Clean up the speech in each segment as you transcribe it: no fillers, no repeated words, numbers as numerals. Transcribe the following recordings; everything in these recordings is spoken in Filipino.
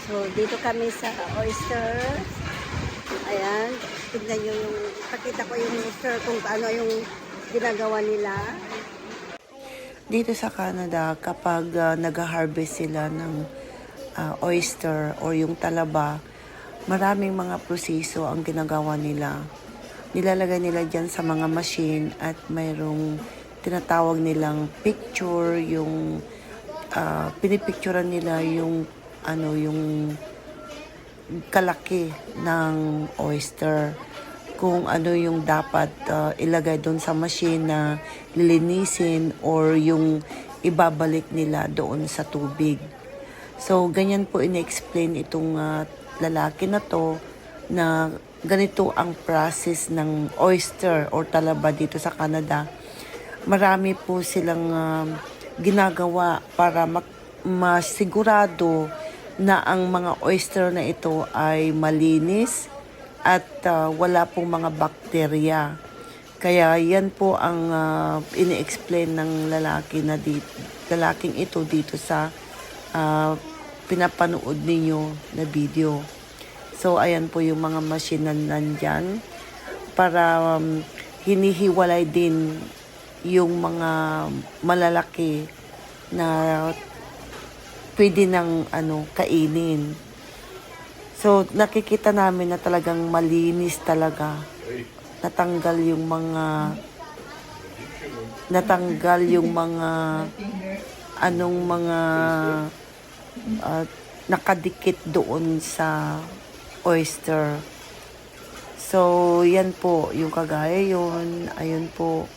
So, dito kami sa oyster. Ayan. Tignan nyo yung, pakita ko yung oyster kung ano yung ginagawa nila. Dito sa Canada, kapag nag-harvest sila ng oyster or yung talaba, maraming mga proseso ang ginagawa nila. Nilalagay nila dyan sa mga machine at mayroong tinatawag nilang picture, yung pinipicturean nila yung yung kalaki ng oyster, kung ano yung dapat ilagay doon sa machine na lilinisin or yung ibabalik nila doon sa tubig. So, ganyan po in-explain itong lalaki na to, na ganito ang process ng oyster or talaba dito sa Canada. Marami po silang ginagawa para masigurado na ang mga oyster na ito ay malinis at wala pong mga bakterya. Kaya yan po ang ini-explain ng lalaking ito dito sa pinapanood ninyo na video. So ayan po yung mga machine na nandyan para hinihiwalay din yung mga malalaki na pwede ng kainin. So, nakikita namin na talagang malinis talaga. Natanggal yung mga nakadikit doon sa oyster. So, yan po, yung kagaya yun, ayun po,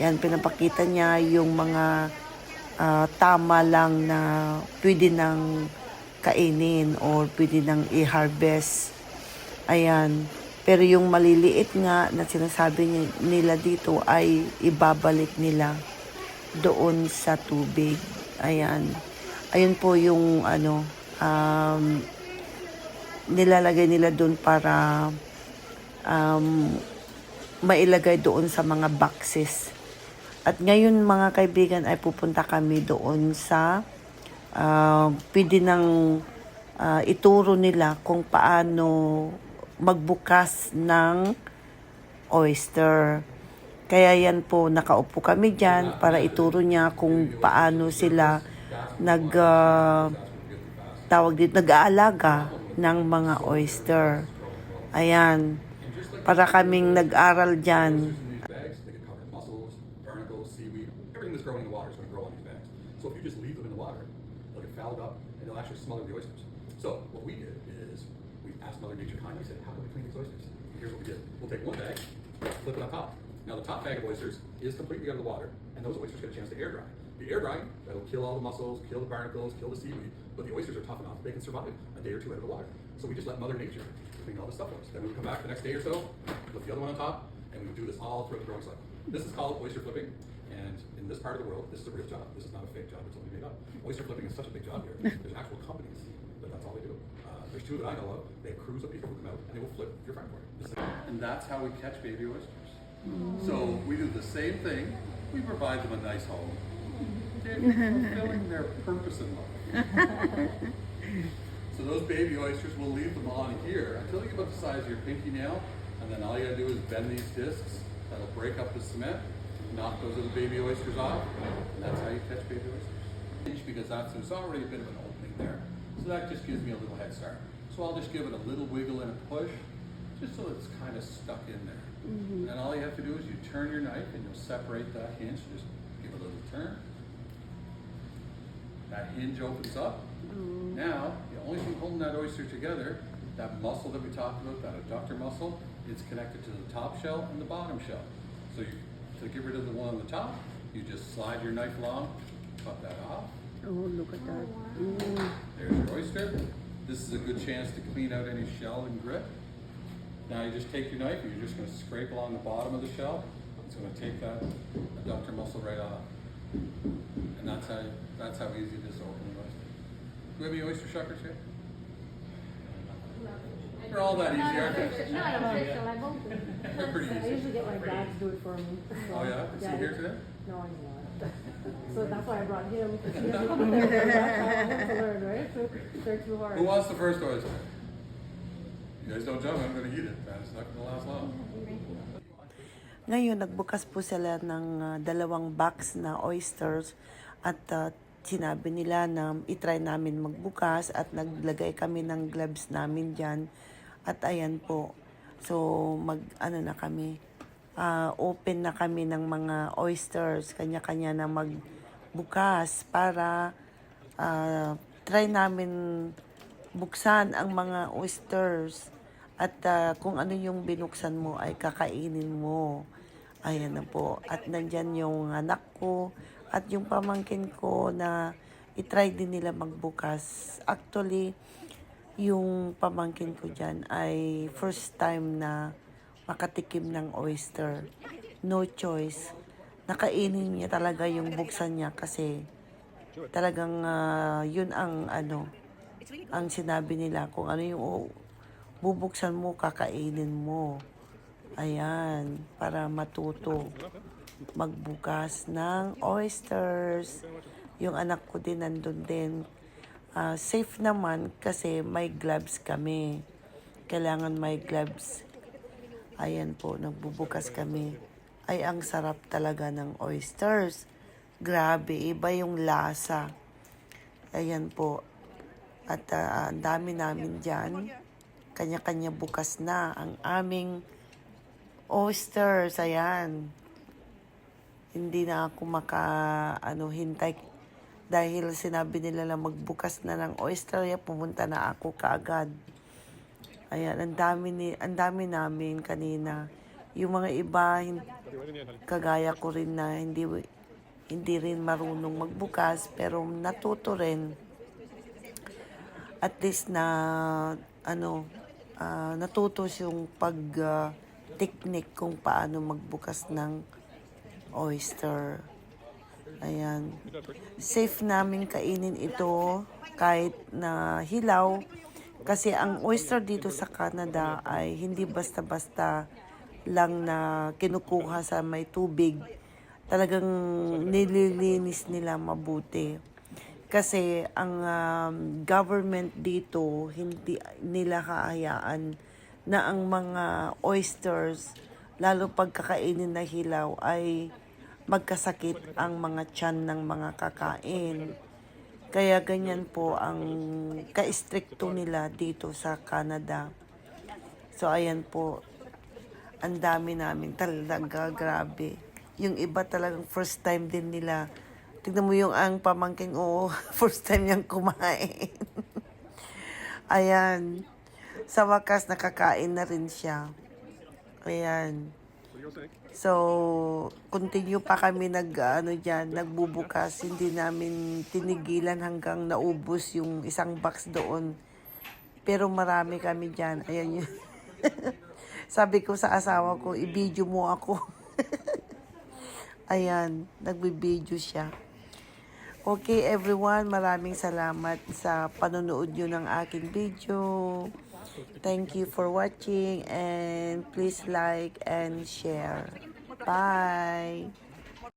yan, pinapakita niya yung mga tama lang na pwede nang kainin or pwede nang i-harvest. Ayan. Pero yung maliliit nga na sinasabi nila dito ay ibabalik nila doon sa tubig. Ayan. Ayun po yung nilalagay nila doon para mailagay doon sa mga boxes. At ngayon mga kaibigan ay pupunta kami doon sa pwede nang ituro nila kung paano magbukas ng oyster. Kaya yan po, nakaupo kami dyan para ituro niya kung paano sila nag-aalaga ng mga oyster. Ayan. Para kaming nag-aral dyan. Growing in the water is going to grow on these bags. So if you just leave them in the water, they'll get fouled up and they'll actually smother the oysters. So what we did is we asked Mother Nature kindly, said, how do we clean these oysters? And here's what we did. We'll take one bag, flip it on top. Now the top bag of oysters is completely out of the water, and those oysters get a chance to air dry. The air drying, that'll kill all the mussels, kill the barnacles, kill the seaweed, but the oysters are tough enough, they can survive a day or two out of the water. So we just let Mother Nature clean all the stuff for us. Then we would come back the next day or so, flip the other one on top, and we would do this all throughout the growing cycle. This is called oyster flipping. And in this part of the world, this is a real job. This is not a fake job. It's only made up. Oyster flipping is such a big job here. There's actual companies that's all they do. There's two that I know of. They have crews of people who come out and they will flip your farm for you. And that's how we catch baby oysters. So we do the same thing. We provide them a nice home. They're fulfilling their purpose in life. So those baby oysters, we'll leave them on here until they get about the size of your pinky nail. And then all you gotta do is bend these discs. That'll break up the cement. Knock those little baby oysters off, and that's how you catch baby oysters. Because there's already a bit of an opening there, so that just gives me a little head start. So I'll just give it a little wiggle and a push, just so it's kind of stuck in there. And then all you have to do is you turn your knife and you'll separate that hinge. Just give it a little turn. That hinge opens up. Now, the only thing holding that oyster together, that muscle that we talked about, that adductor muscle, it's connected to the top shell and the bottom shell. So to get rid of the one on the top, you just slide your knife along, cut that off. Oh, look at that. There's your oyster. This is a good chance to clean out any shell and grit. Now you just take your knife and you're just going to scrape along the bottom of the shell. It's going to take that adductor muscle right off. And that's how easy it is to open an oyster. Do we have any oyster shuckers here? They're all that easy, aren't they? No, I don't think so. I hope. They're pretty I easy. usually get my dad to do it for me. Oh yeah? Is he here today? No, he's not. So that's why I brought him. Because he hasn't been there for that long to learn, right? So they're too hard. Who wants the first oyster? You guys don't jump, I'm gonna eat it, man. It's not gonna last long. Ngayon, nagbukas po sila ng 2 box na oysters at sinabi nila na itry namin magbukas at naglagay kami ng gloves namin dyan. At ayan po. So, na kami. Open na kami ng mga oysters. Kanya-kanya na magbukas para try namin buksan ang mga oysters. At kung ano yung binuksan mo ay kakainin mo. Ayan na po. At nandyan yung anak ko at yung pamangkin ko na itry din nila magbukas. Actually, yung pamangkin ko dyan ay first time na makatikim ng oyster. No choice. Nakainin niya talaga yung buksan niya kasi talagang yun ang ang sinabi nila kung ano yung bubuksan mo, kakainin mo. Ayan, para matuto magbukas ng oysters. Yung anak ko din nandun din. Safe naman kasi may gloves kami. Kailangan may gloves. Ayan po, nagbubukas kami. Ay, ang sarap talaga ng oysters. Grabe, iba yung lasa. Ayan po. At ang dami namin dyan. Kanya-kanya bukas na ang aming oysters. Ayan. Hindi na ako hintay dahil sinabi nila na magbukas na ng oyster, pumunta na ako kaagad. Ayan, ang dami namin kanina. Yung mga iba, kagaya ko rin na hindi rin marunong magbukas, pero natuto rin. At least na, natuto yung technique kung paano magbukas ng oyster. Ayan. Safe namin kainin ito kahit na hilaw. Kasi ang oyster dito sa Canada ay hindi basta-basta lang na kinukuha sa may tubig. Talagang nililinis nila mabuti. Kasi ang government dito hindi nila kahayaan na ang mga oysters, lalo pagkakainin na hilaw, ay magkasakit ang mga tiyan ng mga kakain. Kaya ganyan po ang ka-stricto nila dito sa Canada. So ayan po, ang dami namin talaga, grabe. Yung iba talagang first time din nila. Tignan mo yung ang pamangking, first time niyang kumain. Ayan. Sa wakas, nakakain na rin siya. Ayan. So, continue pa kami nagbubukas. Hindi namin tinigilan hanggang naubos yung isang box doon. Pero marami kami dyan. Ayan yun. Sabi ko sa asawa ko, i-video mo ako. Ayan, nagbibideo siya. Okay everyone, maraming salamat sa panonood nyo ng aking video. Thank you for watching and please like and share. Bye!